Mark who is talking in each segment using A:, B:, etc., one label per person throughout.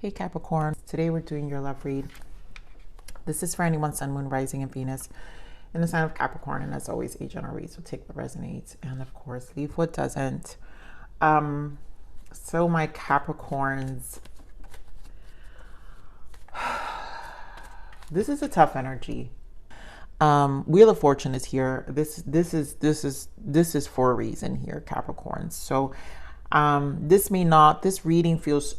A: Hey Capricorn, today we're doing your love read. This is for anyone Sun, Moon, Rising, and Venus in the sign of Capricorn, and as always, a general read, so take what resonates and of course leave what doesn't. So my Capricorns, this is a tough energy. Wheel of Fortune is here. This is for a reason here, Capricorns. So this reading feels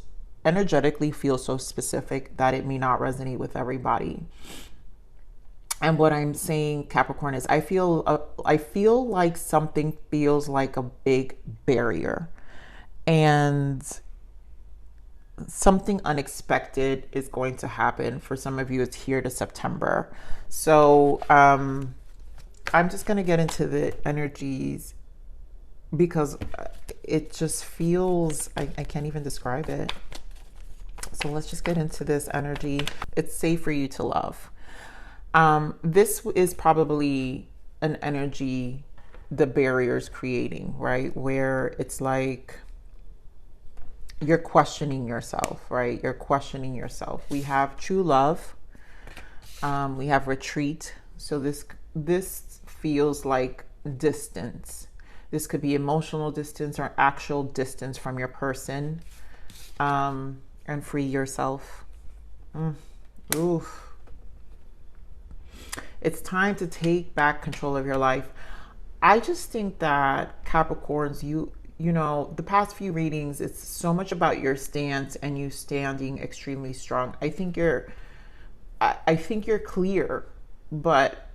A: energetically so specific that it may not resonate with everybody. And what I'm saying, Capricorn, is I feel like something feels like a big barrier, and something unexpected is going to happen. For some of you, it's here to September. So I'm just going to get into the energies because it just feels, I can't even describe it. So let's just get into this energy. It's safe for you to love. This is probably an energy the barrier's creating, right? Where it's like you're questioning yourself, right? You're questioning yourself. We have true love. We have retreat. So this feels like distance. This could be emotional distance or actual distance from your person. And free yourself. Oof. It's time to take back control of your life. I just think that Capricorns, you know, the past few readings, it's so much about your stance and you standing extremely strong. I think you're clear, but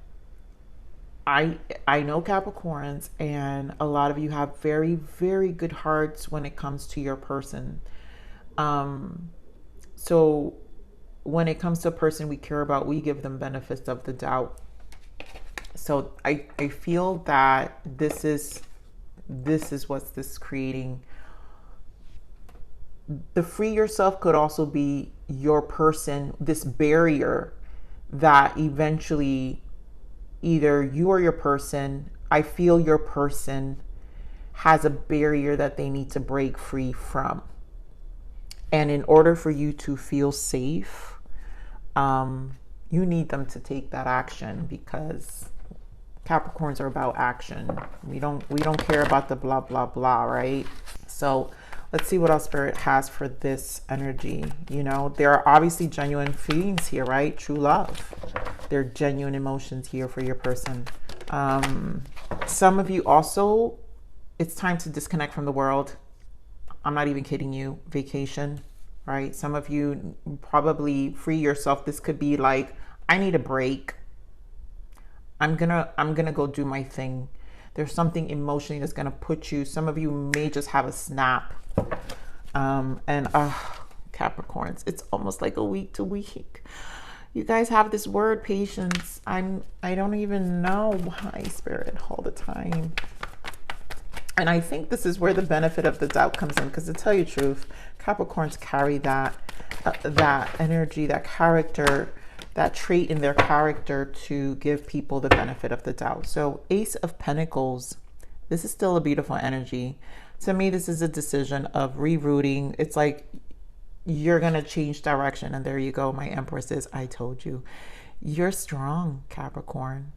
A: I know Capricorns, and a lot of you have very, very good hearts when it comes to your person. So when it comes to a person we care about, we give them benefits of the doubt. So I feel that this is what's this creating. The free yourself could also be your person, this barrier that eventually either you or your person, I feel your person has a barrier that they need to break free from. And in order for you to feel safe, you need them to take that action, because Capricorns are about action. We don't care about the blah, blah, blah, right? So let's see what else Spirit has for this energy. You know, there are obviously genuine feelings here, right? True love. There are genuine emotions here for your person. Some of you also, it's time to disconnect from the world. I'm not even kidding you. Vacation, right? Some of you probably free yourself. This could be like, I need a break. I'm gonna go do my thing. There's something emotionally that's gonna put you. Some of you may just have a snap. Capricorns, it's almost like a week to week. You guys have this word, patience. I don't even know why, Spirit, all the time. And I think this is where the benefit of the doubt comes in, because to tell you the truth, Capricorns carry that energy, that character, that trait in their character to give people the benefit of the doubt. So Ace of Pentacles, this is still a beautiful energy. To me, this is a decision of rerouting. It's like you're going to change direction. And there you go. My Empress is, I told you. You're strong, Capricorn.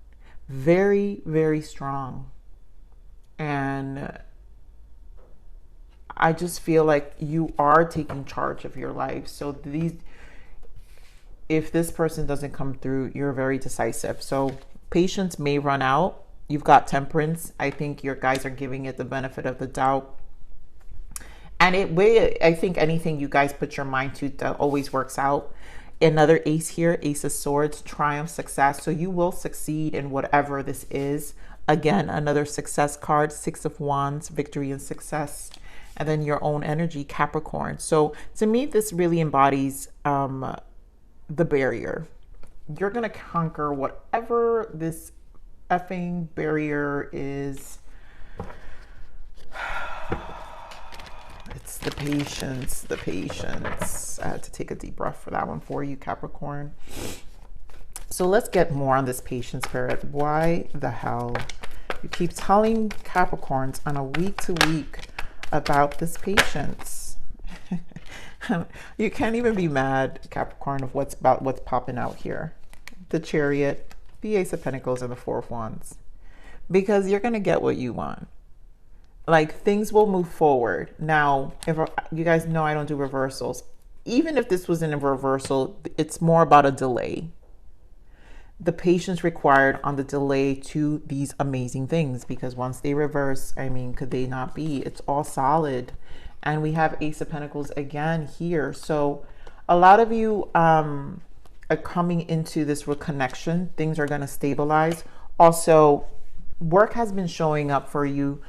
A: Very, very strong. And I just feel like you are taking charge of your life. So if this person doesn't come through, you're very decisive. So patience may run out. You've got Temperance. I think your guys are giving it the benefit of the doubt. And I think anything you guys put your mind to that always works out. Another ace here, Ace of Swords, triumph, success. So you will succeed in whatever this is. Again, another success card, Six of Wands, victory and success. And then your own energy, Capricorn. So to me, this really embodies the barrier. You're going to conquer whatever this effing barrier is. It's the patience. I had to take a deep breath for that one for you, Capricorn. So let's get more on this patience, Spirit. Why the hell you keep telling Capricorns on a week to week about this patience? You can't even be mad, Capricorn, of what's popping out here. The Chariot, the Ace of Pentacles, and the Four of Wands. Because you're going to get what you want. Like, things will move forward. Now, if you guys know I don't do reversals. Even if this was in a reversal, it's more about a delay. The patience required on the delay to these amazing things, because once they reverse, I mean, could they not be? It's all solid. And we have Ace of Pentacles again here. So a lot of you are coming into this reconnection. Things are going to stabilize. Also, work has been showing up for you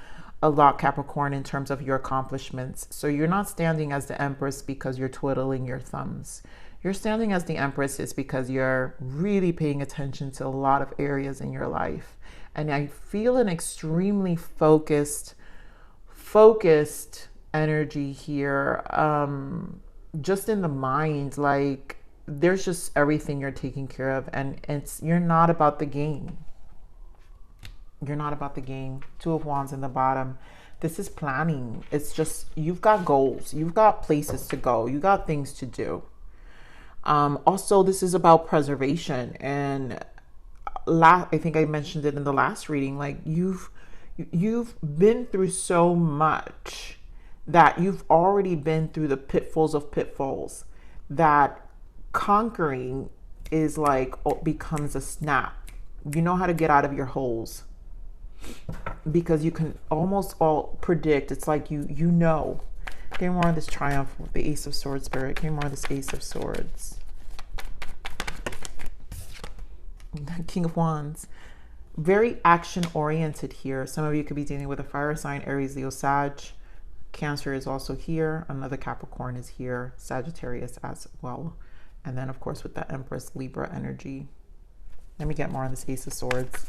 A: a lot, Capricorn, in terms of your accomplishments. So you're not standing as the Empress because you're twiddling your thumbs. You're standing as the Empress is because you're really paying attention to a lot of areas in your life. And I feel an extremely focused energy here, just in the mind. Like, there's just everything you're taking care of, and you're not about the game. You're not about the game. Two of Wands in the bottom. This is planning. It's just, you've got goals. You've got places to go. You got things to do. Also, this is about preservation. And I think I mentioned it in the last reading. Like, you've been through so much that you've already been through the pitfalls of pitfalls, that conquering is like, becomes a snap. You know how to get out of your holes, because you can almost all predict. It's like you know. Give me more of this Triumph with the Ace of Swords, Spirit. Give me more of this Ace of Swords. King of Wands. Very action oriented here. Some of you could be dealing with a fire sign, Aries, Leo, Sag. Cancer is also here. Another Capricorn is here. Sagittarius as well. And then, of course, with that Empress, Libra energy. Let me get more on this Ace of Swords.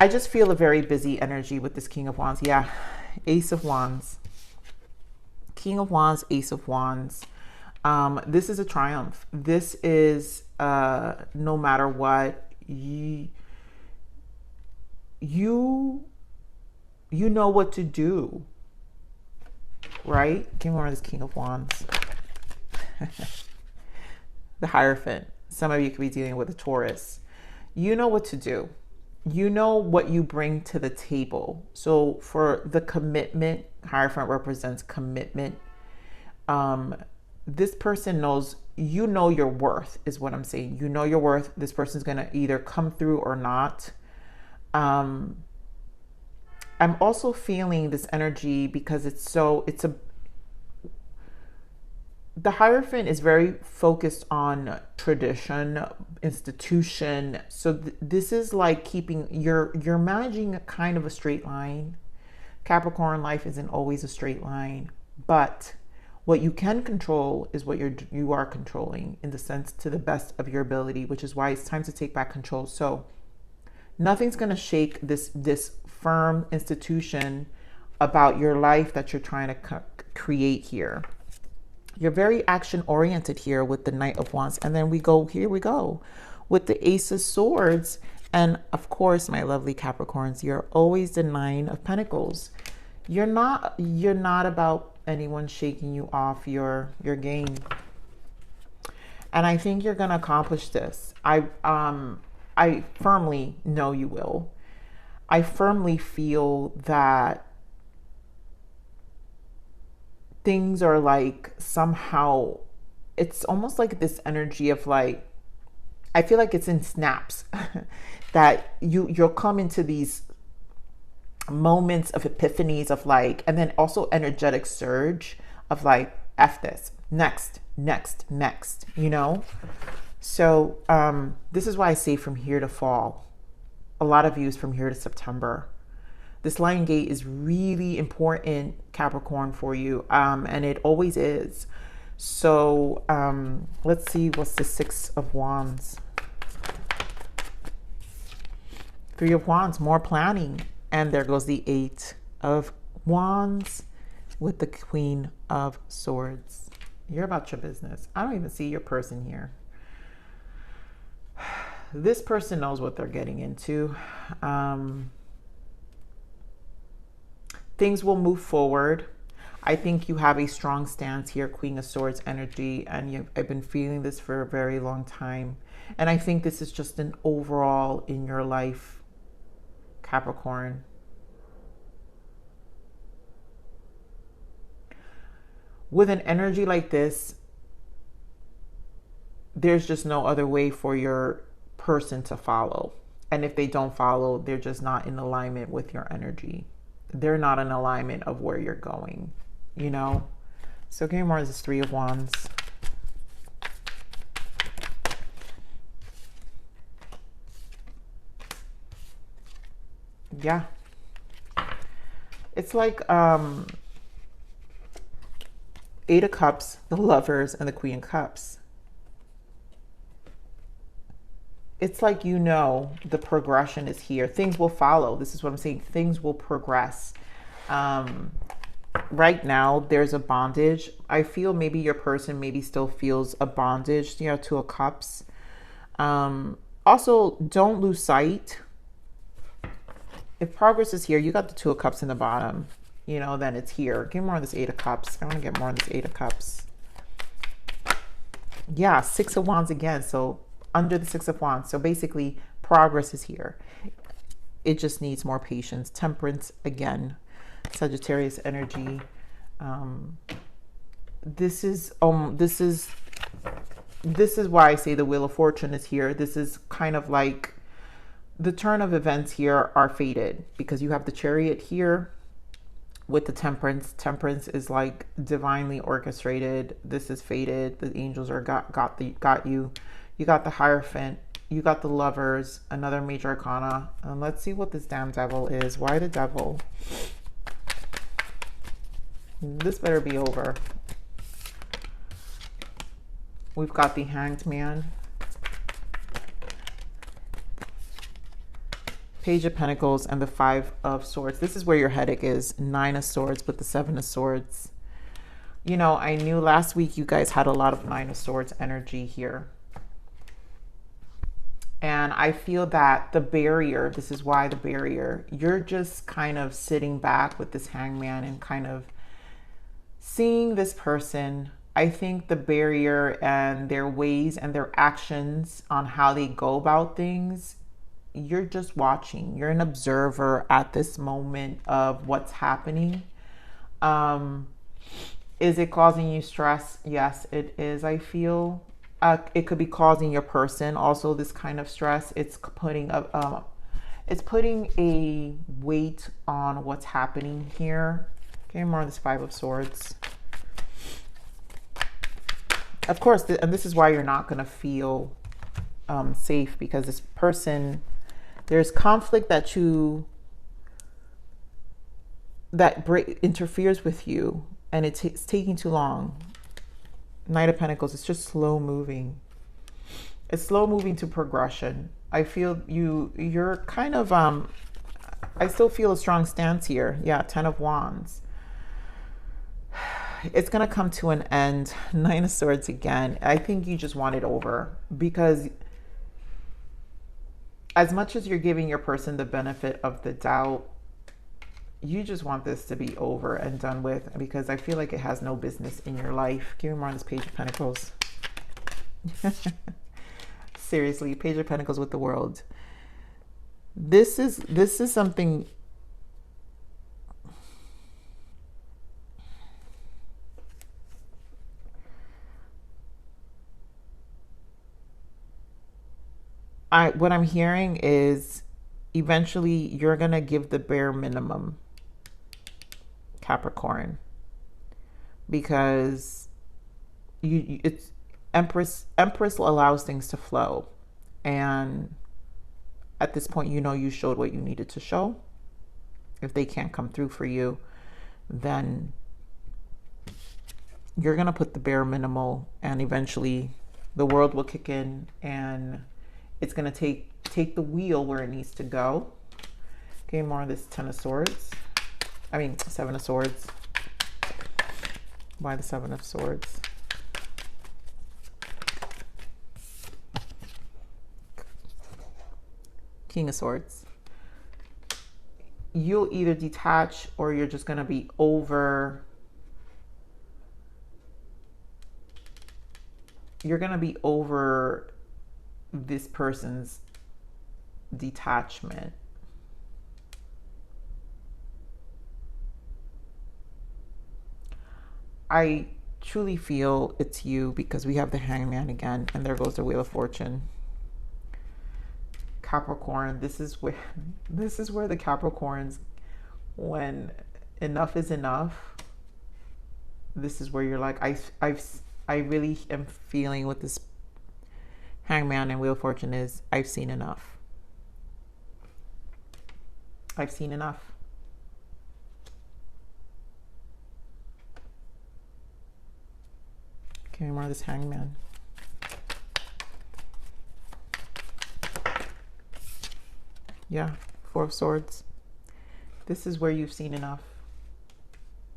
A: I just feel a very busy energy with this King of Wands. Yeah, Ace of Wands. King of Wands, Ace of Wands. This is a triumph. This is, no matter what, you know what to do, right? Give me more of this King of Wands. The Hierophant. Some of you could be dealing with a Taurus. You know what to do. You know what you bring to the table. So for the commitment, Hierophant represents commitment. This person knows, you know your worth is what I'm saying. You know your worth. This person's going to either come through or not. I'm also feeling this energy because the Hierophant is very focused on tradition, institution. So this is like keeping, you're managing a kind of a straight line. Capricorn, life isn't always a straight line, but what you can control is what you are controlling, in the sense, to the best of your ability, which is why it's time to take back control. So nothing's going to shake this firm institution about your life that you're trying to create here. You're very action oriented here with the Knight of Wands. And then here we go with the Ace of Swords. And of course, my lovely Capricorns, you're always the Nine of Pentacles. You're not about anyone shaking you off your game. And I think you're going to accomplish this. I firmly know you will. I firmly feel that things are like, somehow, it's almost like this energy of like, I feel like it's in snaps that you'll come into these moments of epiphanies of like, and then also energetic surge of like, F this, next, you know? So this is why I say from here to fall. A lot of you is from here to September. This Lion Gate is really important, Capricorn, for you. And it always is. So let's see, what's the Six of Wands? Three of Wands, more planning. And there goes the Eight of Wands with the Queen of Swords. You're about your business. I don't even see your person here. This person knows what they're getting into. Things will move forward. I think you have a strong stance here, Queen of Swords energy, and I've been feeling this for a very long time. And I think this is just an overall in your life, Capricorn. With an energy like this, there's just no other way for your person to follow. And if they don't follow, they're just not in alignment with your energy. They're not in alignment of where you're going, you know? So Game Mars is 3 of Wands. Yeah. It's like 8 of Cups, the Lovers, and the Queen of Cups. It's like, you know, the progression is here. Things will follow. This is what I'm saying. Things will progress. Right now, there's a bondage. I feel maybe your person maybe still feels a bondage, you know, 2 of Cups. Also, don't lose sight. If progress is here, you got the 2 of Cups in the bottom, you know, then it's here. Get more on this 8 of Cups. I want to get more on this 8 of Cups. Yeah, 6 of Wands again. So under the 6 of Wands. So basically, progress is here. It just needs more patience. Temperance again. Sagittarius energy. This is why I say the Wheel of Fortune is here. This is kind of like the turn of events here are fated, because you have the Chariot here with the Temperance. Temperance is like divinely orchestrated. This is fated. The angels are got you. You got the Hierophant. You got the Lovers, another major arcana. And let's see what this damn Devil is. Why the Devil? This better be over. We've got the Hanged Man. Page of Pentacles and the 5 of Swords. This is where your headache is. 9 of Swords with the 7 of Swords. You know, I knew last week you guys had a lot of 9 of Swords energy here. And I feel that the barrier, this is why the barrier, you're just kind of sitting back with this Hangman and kind of seeing this person. I think the barrier and their ways and their actions on how they go about things, you're just watching. You're an observer at this moment of what's happening. Is it causing you stress? Yes, it is, I feel. It could be causing your person also this kind of stress. It's putting a weight on what's happening here. Okay, more on this 5 of Swords. Of course, and this is why you're not going to feel safe, because this person, there's conflict that interferes with you, and it's taking too long. Knight of Pentacles, it's just slow moving. It's slow moving to progression. I feel you're kind of, I still feel a strong stance here. Yeah, 10 of Wands. It's going to come to an end. 9 of Swords again. I think you just want it over, because as much as you're giving your person the benefit of the doubt, you just want this to be over and done with, because I feel like it has no business in your life. Give me more on this Page of Pentacles. Seriously, Page of Pentacles with the World. This is something. What I'm hearing is eventually you're going to give the bare minimum, Capricorn, because it's Empress allows things to flow, and at this point, you know, you showed what you needed to show. If they can't come through for you, then you're going to put the bare minimal, and eventually the world will kick in, and it's going to take the wheel where it needs to go. Okay, more of this 10 of Swords. I mean, 7 of Swords. Why the 7 of Swords? King of Swords. You'll either detach, or you're just going to be over you're going to be over this person's detachment. I truly feel it's you because we have the Hangman again, and there goes the Wheel of Fortune. Capricorn, this is where the Capricorns, when enough is enough, this is where you're like, I really am feeling what this Hangman and Wheel of Fortune is. I've seen enough. I've seen enough. Okay, more of this Hangman. Yeah, Four of Swords. This is where you've seen enough.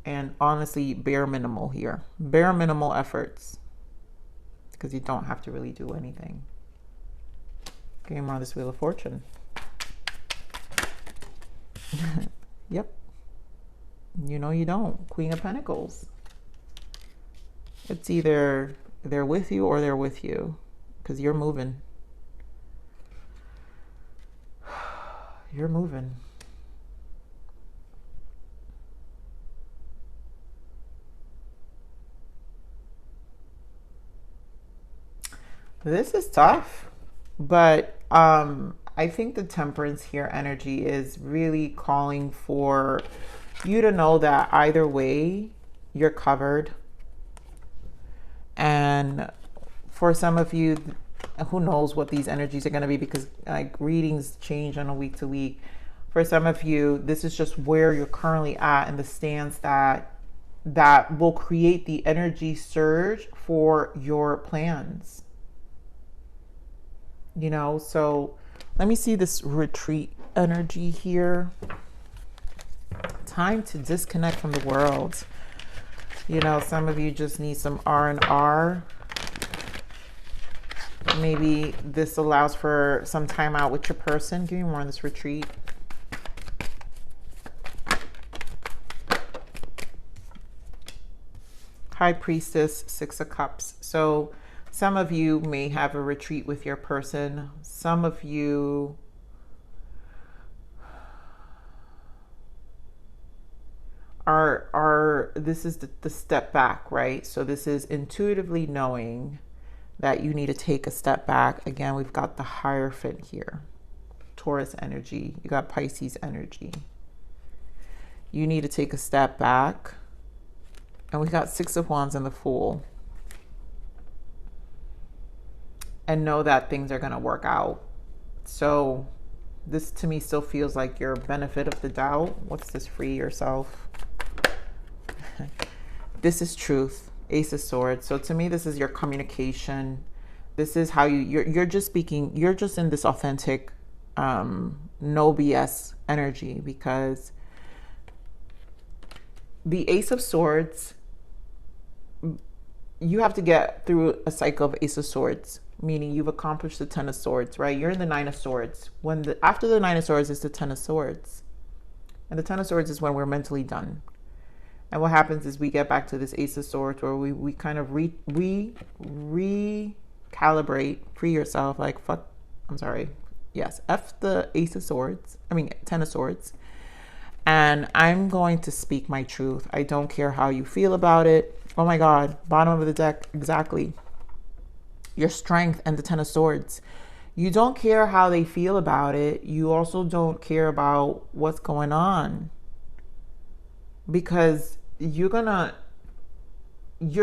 A: And honestly, bare minimal here. Bare minimal efforts. Because you don't have to really do anything. Okay, more of this Wheel of Fortune. Yep. You know you don't. Queen of Pentacles. It's either they're with you or they're with you. Because you're moving. You're moving. This is tough, but I think the Temperance here energy is really calling for you to know that either way, you're covered. And for some of you, who knows what these energies are going to be, because like readings change on a week to week. For some of you, this is just where you're currently at in the stance that will create the energy surge for your plans. You know, so let me see this retreat energy here. Time to disconnect from the world. You know, some of you just need some R&R. Maybe this allows for some time out with your person. Give me more on this retreat. High Priestess, Six of Cups. So some of you may have a retreat with your person. Some of you are this is the step back, right? So this is intuitively knowing that you need to take a step back. Again, we've got the Hierophant here. Taurus energy. You got Pisces energy. You need to take a step back. And we got Six of Wands and the Fool. And know that things are going to work out. So this to me still feels like your benefit of the doubt. What's this? Free yourself. This is truth. Ace of Swords. So to me, this is your communication. This is how you're just speaking. You're just in this authentic, no BS energy, because the Ace of Swords, you have to get through a cycle of Ace of Swords, meaning you've accomplished the Ten of Swords, right? You're in the Nine of Swords. After the Nine of Swords is the Ten of Swords. And the Ten of Swords is when we're mentally done. And what happens is we get back to this Ace of Swords where we kind of recalibrate, free yourself, like fuck, I'm sorry. Yes, F the Ace of Swords. I mean, Ten of Swords. And I'm going to speak my truth. I don't care how you feel about it. Oh my God, bottom of the deck, exactly. Your Strength and the Ten of Swords. You don't care how they feel about it. You also don't care about what's going on. Because you're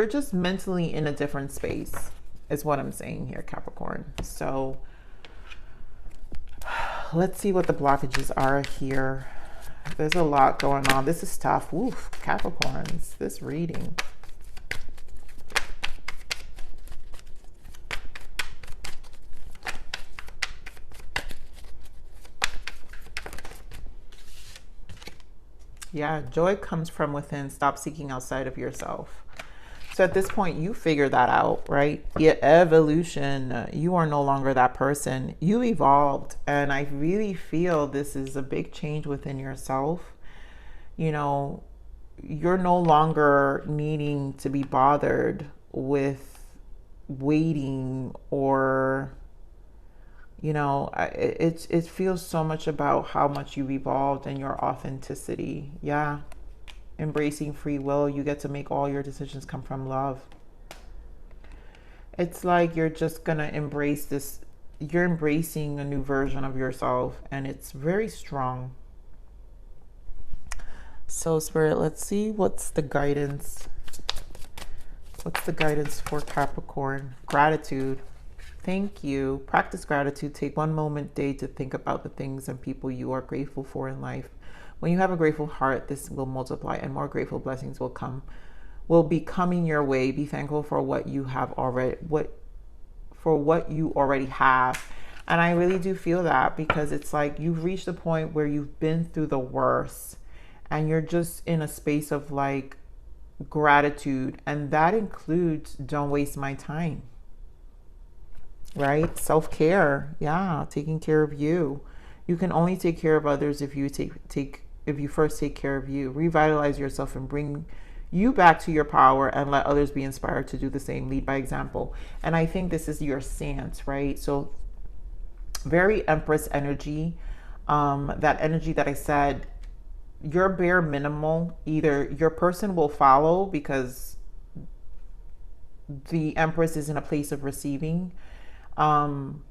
A: just mentally in a different space, is what I'm saying here, Capricorn. So let's see what the blockages are here. There's a lot going on. This is tough. Oof, Capricorns, this reading. Yeah, joy comes from within. Stop seeking outside of yourself. So at this point, you figure that out, right? Your evolution, you are no longer that person. You evolved. And I really feel this is a big change within yourself. You know, you're no longer needing to be bothered with waiting, or it feels so much about how much you've evolved and your authenticity. Yeah. Embracing free will. You get to make all your decisions come from love. It's like you're just gonna embrace this. You're embracing a new version of yourself, and it's very strong. So Spirit, let's see what's the guidance. What's the guidance for Capricorn? Gratitude. Thank you. Practice gratitude. Take one moment a day to think about the things and people you are grateful for in life. When you have a grateful heart, this will multiply and more grateful blessings will be coming your way. Be thankful for what you have already, what you already have. And I really do feel that, because it's like you've reached a point where you've been through the worst and you're just in a space of like gratitude. And that includes don't waste my time, right? Self-care. Yeah. Taking care of you. You can only take care of others if you if you first take care of you. Revitalize yourself and bring you back to your power, and let others be inspired to do the same. Lead by example. And I think this is your stance, right? So very Empress energy. That energy that I said, your bare minimal, either your person will follow because the Empress is in a place of receiving. And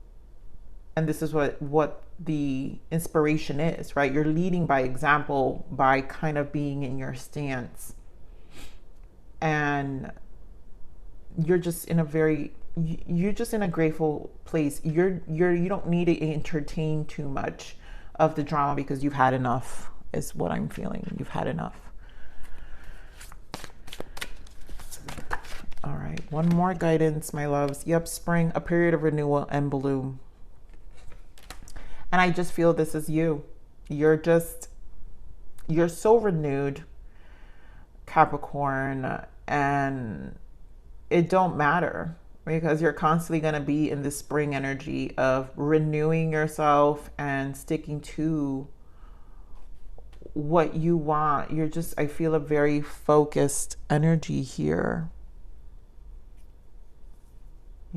A: this is what the inspiration is, right? You're leading by example by kind of being in your stance. And you're just in a grateful place. You don't need to entertain too much of the drama, because you've had enough, is what I'm feeling. You've had enough. All right, one more guidance, my loves. Yep, spring, a period of renewal and bloom. And I just feel this is you. You're so renewed, Capricorn, and it don't matter, because you're constantly going to be in this spring energy of renewing yourself and sticking to what you want. I feel a very focused energy here.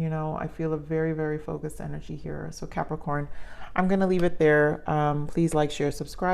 A: I feel a very, very focused energy here. So Capricorn, I'm going to leave it there. Please like, share, subscribe.